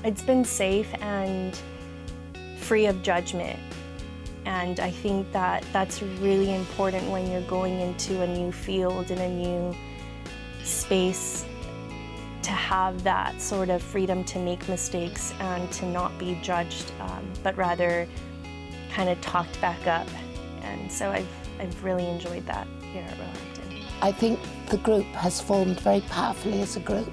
It's been safe and free of judgment. And I think that that's really important when you're going into a new field and a new space, to have that sort of freedom to make mistakes and to not be judged, but rather kind of talked back up. And so I've really enjoyed that here at Roehampton. I think the group has formed very powerfully as a group,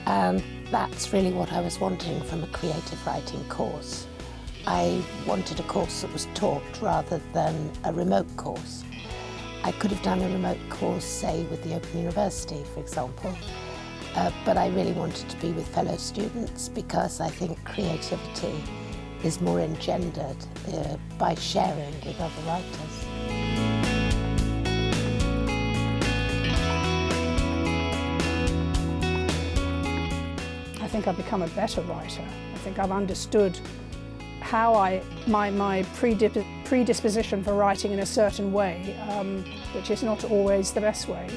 and that's really what I was wanting from a creative writing course. I wanted a course that was taught rather than a remote course. I could have done a remote course, say, with the Open University, for example, but I really wanted to be with fellow students because I think creativity is more engendered by sharing with other writers. I think I've become a better writer. I think I've understood how my predisposition for writing in a certain way, which is not always the best way,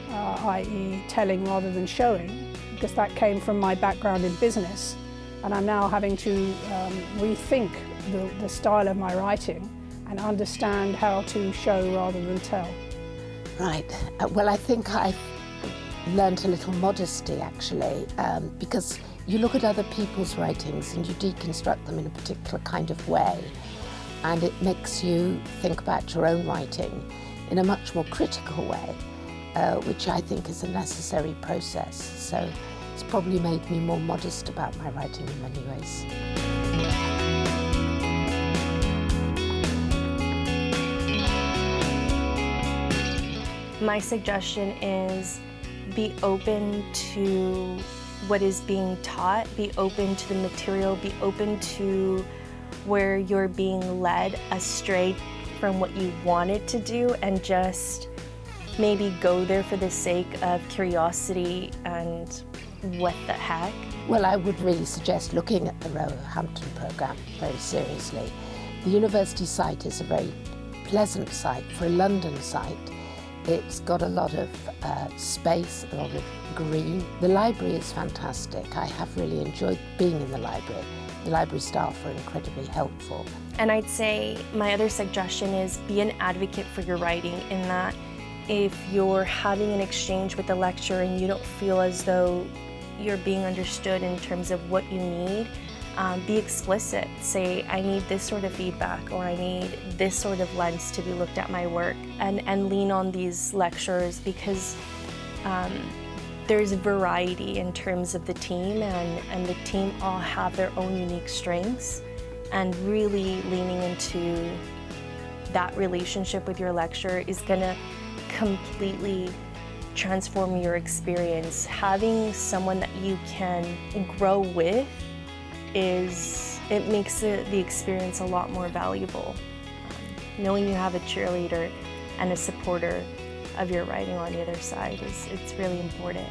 i.e. telling rather than showing, because that came from my background in business, and I'm now having to rethink the style of my writing and understand how to show rather than tell. Right. Well, I think I've learned a little modesty, actually, because you look at other people's writings and you deconstruct them in a particular kind of way, and it makes you think about your own writing in a much more critical way, which I think is a necessary process. So it's probably made me more modest about my writing in many ways. My suggestion is be open to what is being taught, be open to the material, be open to where you're being led astray from what you wanted to do, and just maybe go there for the sake of curiosity and what the heck. Well, I would really suggest looking at the Roehampton programme very seriously. The university site is a very pleasant site for a London site. It's got a lot of space, a lot of green. The library is fantastic. I have really enjoyed being in the library. The library staff are incredibly helpful. And I'd say my other suggestion is be an advocate for your writing, in that if you're having an exchange with the lecturer and you don't feel as though you're being understood in terms of what you need, be explicit. Say, I need this sort of feedback, or I need this sort of lens to be looked at my work, and lean on these lecturers, because there's variety in terms of the team, and the team all have their own unique strengths, and really leaning into that relationship with your lecturer is gonna completely transform your experience. Having someone that you can grow with it makes the experience a lot more valuable. Knowing you have a cheerleader and a supporter of your writing on the other side it's really important.